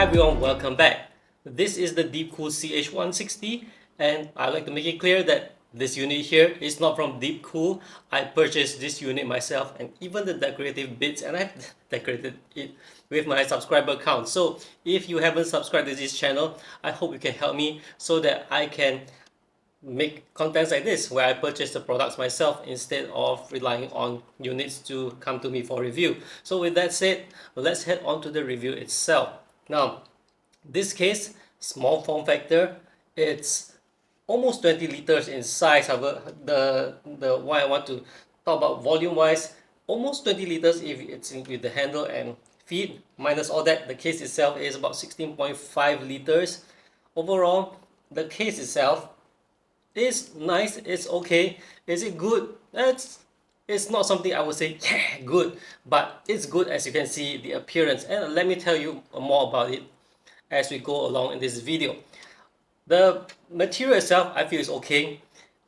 everyone, welcome back. This is the Deepcool CH160 and I'd like to make it clear that this unit here is not from Deepcool. I purchased this unit myself and even the decorative bits, and I've decorated it with my subscriber count. So if you haven't subscribed to this channel, I hope you can help me so that I can make contents like this where I purchase the products myself instead of relying on units to come to me for review. So with that said, let's head on to the review itself. Now, this case, small form factor, it's almost 20 liters in size. However, the why I want to talk about volume wise, almost 20 liters if it's with the handle and feet, minus all that, the case itself is about 16.5 liters. Overall, the case itself is nice, it's okay. Is it good? It's not something I would say, yeah, good, but it's good as you can see the appearance. And let me tell you more about it as we go along in this video. The material itself, I feel is okay.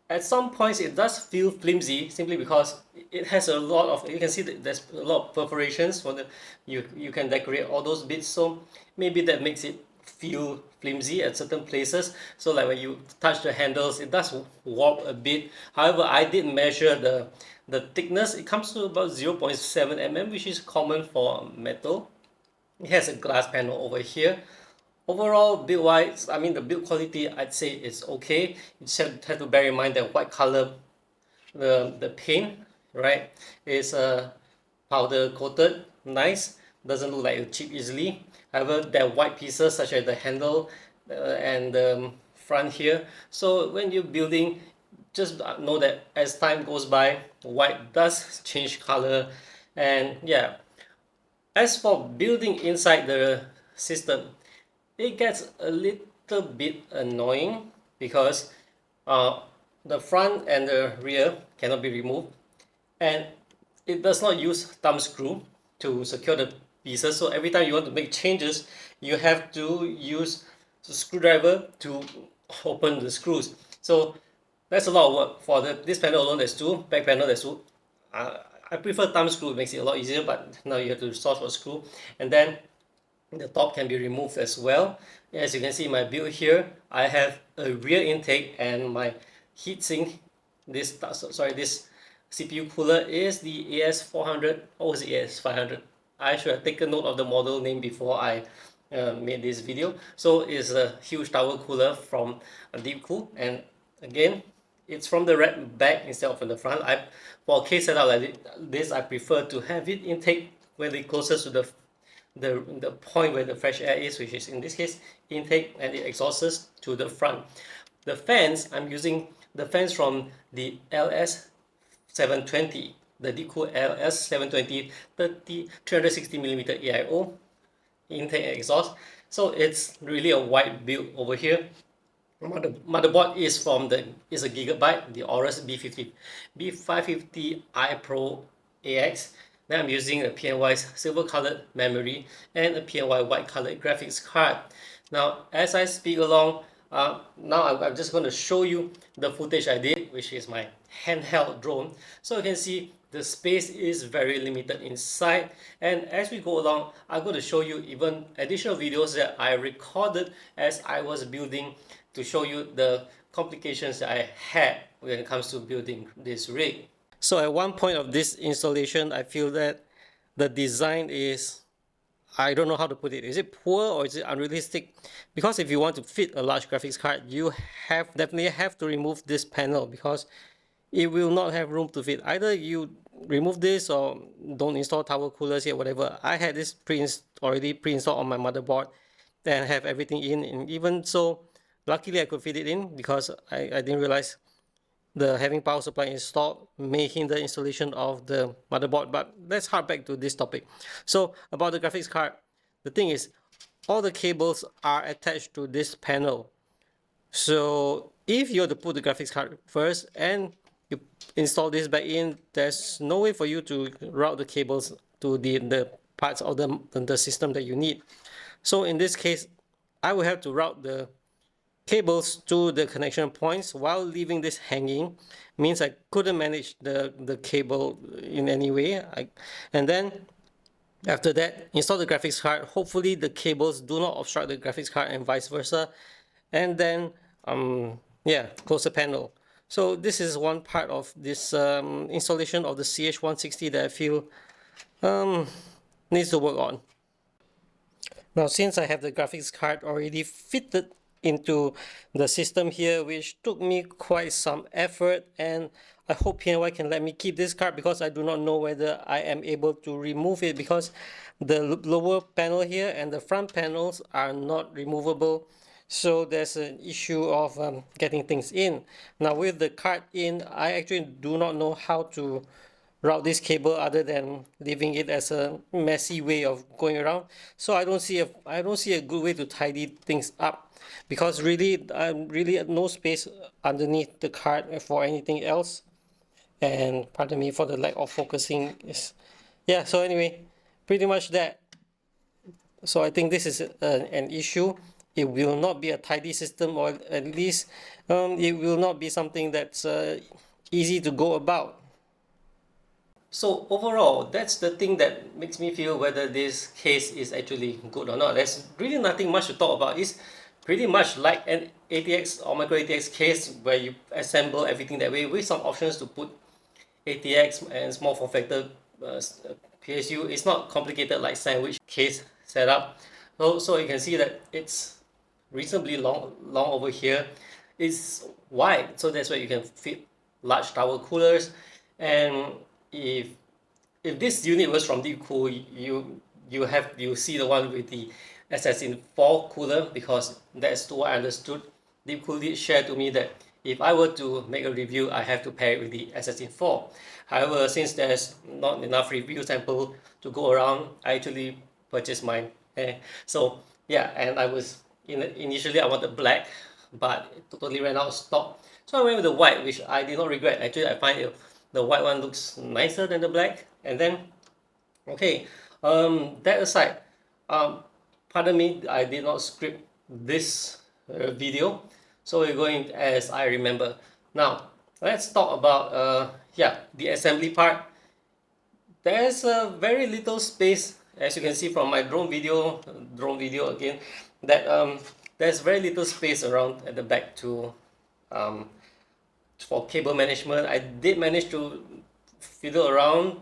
At some points, it does feel flimsy simply because it has a lot of, you can see that there's a lot of perforations for the, you can decorate all those bits. So maybe that makes it feel flimsy at certain places. So like when you touch the handles, it does warp a bit. However, I did measure the thickness. It comes to about 0.7 mm, which is common for metal. It has a glass panel over here. Overall, build wise, I mean the build quality, I'd say it's okay. You just have to bear in mind that white color, the paint, right, is powder coated, nice, doesn't look like it chip easily. However, there are white pieces such as the handle and the front here. So when you're building, just know that as time goes by, white does change color. And yeah, as for building inside the system, it gets a little bit annoying because the front and the rear cannot be removed, and it does not use thumb screw to secure the pieces. So every time you want to make changes, you have to use the screwdriver to open the screws. So that's a lot of work. For this panel alone, there's two. Back panel, there's two. I prefer thumb screw. It makes it a lot easier, but now you have to source for a screw. And then the top can be removed as well. As you can see in my build here, I have a rear intake and my heatsink. This CPU cooler is the AS400, or was it AS500? I should have taken note of the model name before I made this video. So it's a huge tower cooler from Deepcool, and again, it's from the back instead of from the front. For a case setup like this, I prefer to have it intake very closest to the point where the fresh air is, which is in this case intake, and it exhausts to the front. The fans, I'm using the fans from the LS720, the Deepcool LS720 360mm AIO intake and exhaust. So it's really a wide build over here. Motherboard is a Gigabyte, the Aorus B550i Pro AX. Then I'm using a PNY silver colored memory and a PNY white colored graphics card. Now, as I speak along, now I'm just going to show you the footage I did, which is my handheld drone. So you can see the space is very limited inside, and as we go along, I'm going to show you even additional videos that I recorded as I was building to show you the complications that I had when it comes to building this rig. So at one point of this installation, I feel that the design is, I don't know how to put it. Is it poor or is it unrealistic? Because if you want to fit a large graphics card, you definitely have to remove this panel because it will not have room to fit. Either you remove this or don't install tower coolers here, whatever. I had this already pre-installed on my motherboard and have everything in, and even so, luckily I could fit it in because I didn't realize the having power supply installed may hinder the installation of the motherboard. But let's hark back to this topic. So about the graphics card, the thing is, all the cables are attached to this panel. So if you have to put the graphics card first and you install this back in, there's no way for you to route the cables to the parts of the system that you need. So in this case, I will have to route the cables to the connection points while leaving this hanging. Means I couldn't manage the cable in any way. And then After that, install the graphics card. Hopefully the cables do not obstruct the graphics card and vice versa. And then, yeah, close the panel. So this is one part of this installation of the CH160 that I feel needs to work on. Now, since I have the graphics card already fitted into the system here, which took me quite some effort, and I hope PNY can let me keep this card because I do not know whether I am able to remove it, because the lower panel here and the front panels are not removable. So there's an issue of getting things in. Now with the card in, I actually do not know how to route this cable other than leaving it as a messy way of going around. So I don't see a good way to tidy things up, because really I'm really no space underneath the card for anything else. And pardon me for the lack of focusing. Is yeah. So anyway, pretty much that. So I think this is an issue. It will not be a tidy system, or at least it will not be something that's easy to go about. So overall, that's the thing that makes me feel whether this case is actually good or not. There's really nothing much to talk about. It's pretty much like an ATX or micro ATX case where you assemble everything that way with some options to put ATX and small form factor PSU. It's not complicated like sandwich case setup. So you can see that it's reasonably long over here. It's wide, so that's where you can fit large tower coolers. And if if this unit was from Deepcool, you see the one with the Assassin 4 cooler, because that's what I understood. Deepcool did share to me that if I were to make a review, I have to pair it with the Assassin 4. However, since there's not enough review sample to go around, I actually purchased mine. So yeah, and initially I wanted black, but it totally ran out of stock. So I went with the white, which I did not regret. Actually, I find the white one looks nicer than the black. And then, okay, that aside, um, pardon me, I did not script this video, so we're going as I remember. Now, let's talk about yeah, the assembly part. There's a very little space, as you can see from my drone video again, that there's very little space around at the back to um, for cable management. I did manage to fiddle around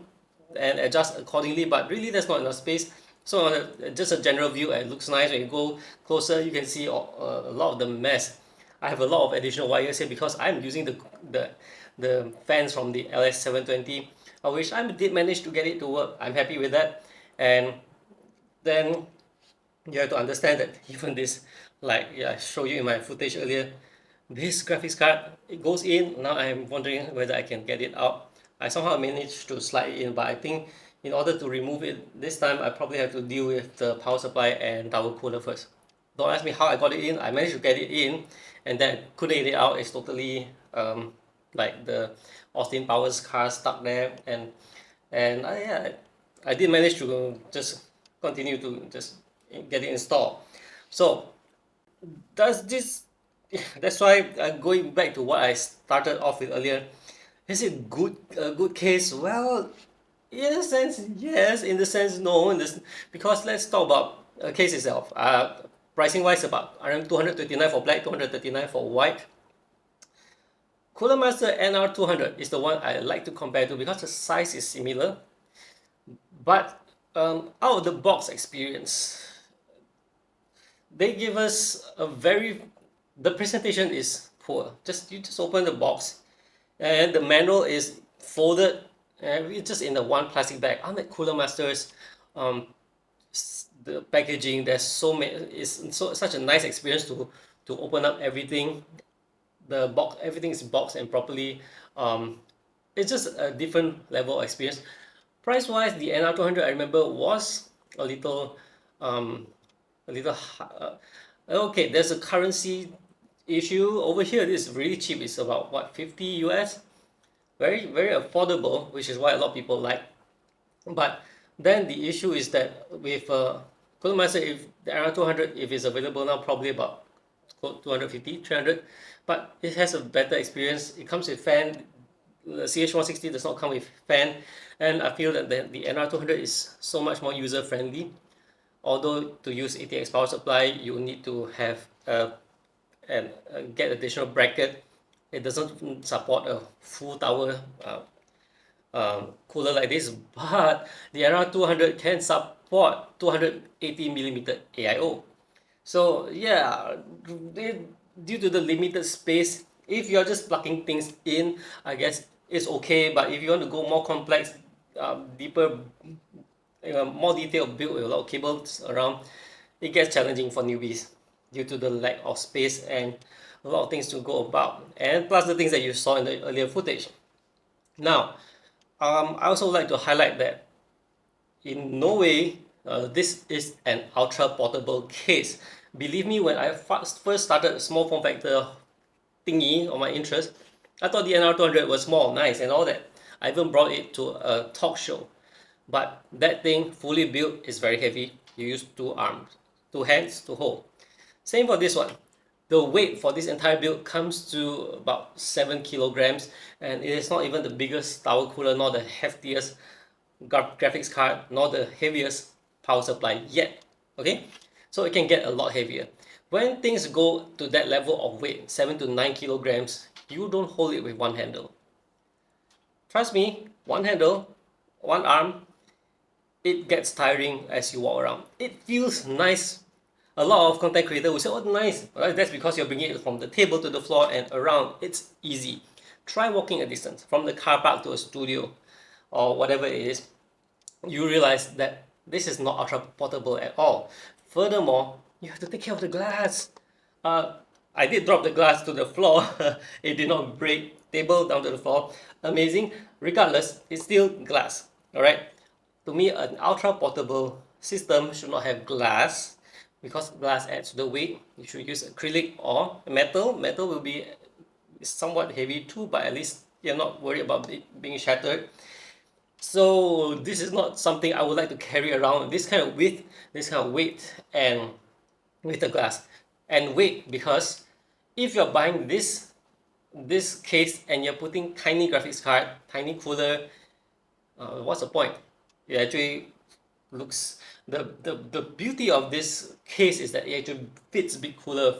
and adjust accordingly, but really there's not enough space. So just a general view, it looks nice. When you go closer, you can see a lot of the mess. I have a lot of additional wires here because I'm using the fans from the LS720, which I did manage to get it to work. I'm happy with that. And then you have to understand that even this, like yeah, I showed you in my footage earlier, this graphics card, it goes in. Now I'm wondering whether I can get it out. I somehow managed to slide it in, but I think in order to remove it this time, I probably have to deal with the power supply and tower cooler first. Don't ask me how I got it in. I managed to get it in, and then couldn't get it out. It's totally like the Austin Powers car stuck there, and yeah, I did manage to just continue to just get it installed. So does this that's why going back to what I started off with earlier, is it a good case? Well, in a sense yes, in the sense no, in this, because let's talk about a case itself. Pricing wise, about around 229 for black, 239 for white. Cooler Master NR200 is the one I like to compare to because the size is similar, but out of the box experience, they give us a very, the presentation is poor. You just open the box and the manual is folded and it's just in the one plastic bag. Unlike Cooler Masters, um, the packaging, there's so many, it's such a nice experience to open up everything. The box, everything is boxed and properly. It's just a different level of experience. Price wise, the NR200 I remember was a little um, a little okay, there's a currency issue over here. This is really cheap. It's about what, 50 US, very affordable, which is why a lot of people like. But then the issue is that with Codemaster, if the RR200, if it's available now, probably about 250 300, but it has a better experience. It comes with fan. the CH160 does not come with fan, and I feel that the NR200 is so much more user friendly. Although to use ATX power supply, you need to have and get additional bracket. It doesn't support a full tower cooler like this, but the NR200 can support 280mm AIO. So yeah, due to the limited space, if you're just plugging things in, I guess it's okay. But if you want to go more complex, deeper, more detailed build with a lot of cables around, it gets challenging for newbies due to the lack of space and a lot of things to go about. And plus the things that you saw in the earlier footage. Now, I also like to highlight that in no way this is an ultra portable case. Believe me, when I first started small form factor thingy on my interest, I thought the NR200 was small, nice, and all that. I even brought it to a talk show. But that thing fully built is very heavy. You use two arms, two hands to hold. Same for this one. The weight for this entire build comes to about 7 kilograms, and it is not even the biggest tower cooler nor the heftiest graphics card nor the heaviest power supply yet. Okay, so it can get a lot heavier. When things go to that level of weight, 7 to 9 kilograms, you don't hold it with one handle. Trust me, one handle, one arm, it gets tiring as you walk around. It feels nice. A lot of content creators will say, oh nice, well, that's because you're bringing it from the table to the floor and around. It's easy. Try walking a distance from the car park to a studio or whatever it is. You realize that this is not ultra portable at all. Furthermore, you have to take care of the glass. I did drop the glass to the floor. It did not break. Table down to the floor. Amazing. Regardless, it's still glass. All right. To me, an ultra portable system should not have glass because glass adds to the weight. You should use acrylic or metal. Metal will be somewhat heavy too, but at least you're not worried about it being shattered. So this is not something I would like to carry around, this kind of width, this kind of weight, and with the glass. And weight, because if you're buying this case and you're putting tiny graphics card, tiny cooler, what's the point? It actually looks, the beauty of this case is that it actually fits big cooler,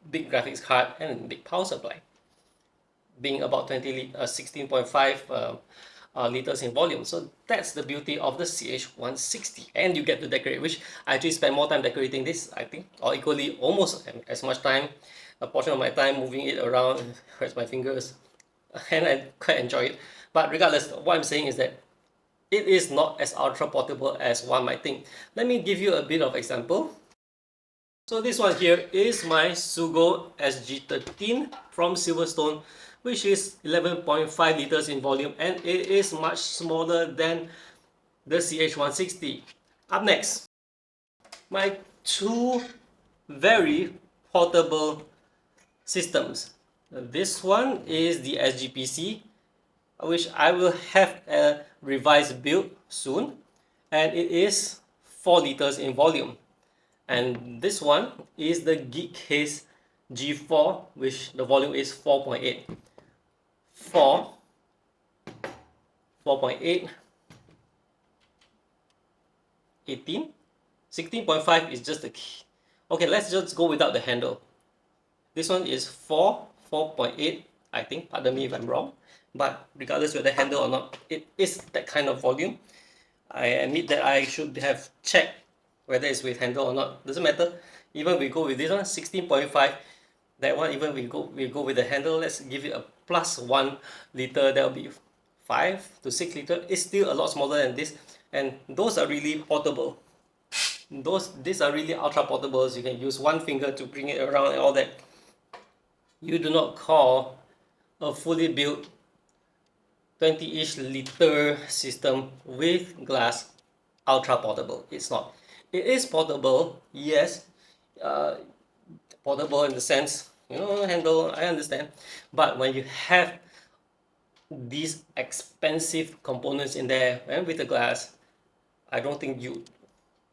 big graphics card, and big power supply, being about 16.5 liters in volume. So that's the beauty of the CH160, and you get to decorate, which I actually spend more time decorating this, I think, or equally almost as much time. A portion of my time moving it around, hurts my fingers, and I quite enjoy it. But regardless, what I'm saying is that it is not as ultra portable as one might think. Let me give you a bit of example. So this one here is my Sugo SG13 from Silverstone, which is 11.5 liters in volume, and it is much smaller than the CH160. Up next, my two very portable systems. This one is the SGPC, which I will have a revised build soon, and it is 4 liters in volume. And this one is the Geek Case G4, which the volume is 4.8. 4, 4.8, 18, 16.5 is just the key. Okay, let's just go without the handle. This one is 4, 4.8, I think, pardon me if I'm wrong. But regardless whether handle or not, it is that kind of volume. I admit that I should have checked whether it's with handle or not. Doesn't matter. Even we go with this one, 16.5. That one, even we go with the handle. Let's give it a plus 1 liter. That will be 5 to 6 liter. It's still a lot smaller than this, and those are really portable. These are really ultra portables. You can use one finger to bring it around and all that. You do not call a fully built 20-ish liter system with glass ultra portable. It's not. It is portable, yes. Portable in the sense, handle, I understand. But when you have these expensive components in there and with the glass, I don't think you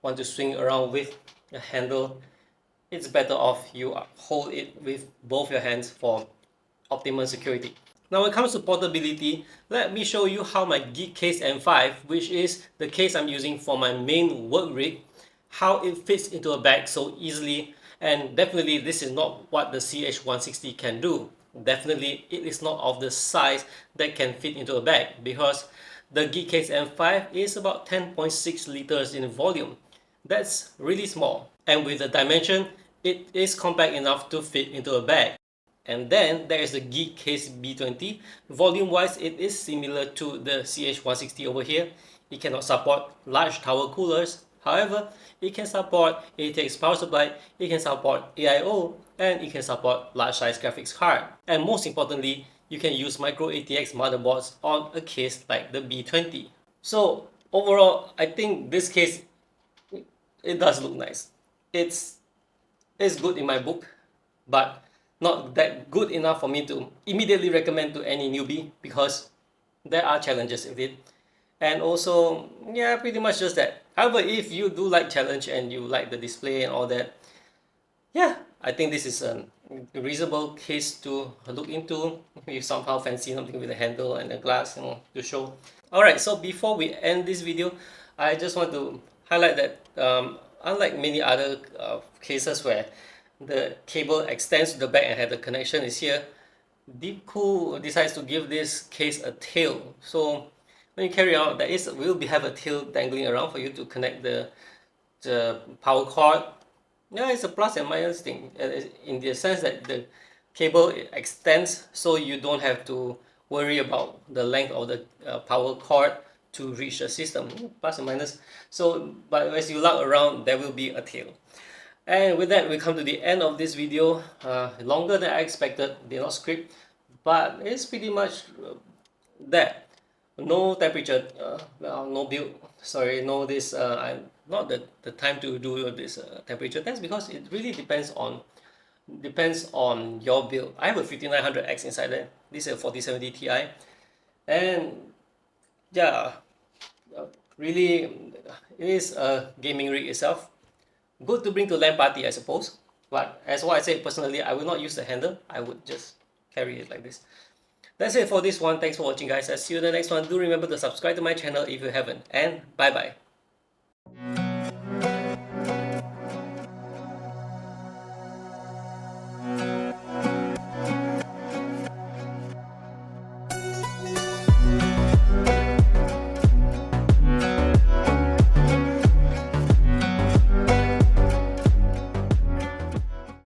want to swing around with a handle. It's better off you hold it with both your hands for optimal security. Now when it comes to portability, let me show you how my Geek Case M5, which is the case I'm using for my main work rig, how it fits into a bag so easily. And definitely this is not what the CH160 can do. Definitely it is not of the size that can fit into a bag, because the Geek Case M5 is about 10.6 liters in volume. That's really small. And with the dimension, it is compact enough to fit into a bag. And then there is the Geek Case B20. Volume wise, it is similar to the CH160 over here. It cannot support large tower coolers. However, it can support ATX power supply, it can support AIO, and it can support large size graphics card. And most importantly, you can use micro ATX motherboards on a case like the B20. So overall, I think this case, it does look nice. It's good in my book, but not that good enough for me to immediately recommend to any newbie, because there are challenges with it. And also, yeah, pretty much just that. However, if you do like challenge and you like the display and all that, yeah, I think this is a reasonable case to look into if you somehow fancy something with a handle and a glass, to show. Alright, so before we end this video, I just want to highlight that unlike many other cases where the cable extends to the back and have the connection is here, Deepcool decides to give this case a tail. So when you carry out, there will have a tail dangling around for you to connect the power cord. Yeah, it's a plus and minus thing in the sense that the cable extends, so you don't have to worry about the length of the power cord to reach the system. Plus and minus. So, but as you lug around, there will be a tail. And with that, we come to the end of this video. Longer than I expected, did not script, but it's pretty much that. No temperature, well, no build, sorry, no this, not the time to do this temperature test, because it really depends on your build. I have a 5900X inside there. This is a 4070 Ti, and yeah, really, it is a gaming rig itself. Good to bring to LAN party, I suppose. But as what I said, personally, I will not use the handle. I would just carry it like this. That's it for this one. Thanks for watching, guys. I'll see you in the next one. Do remember to subscribe to my channel if you haven't. And bye-bye.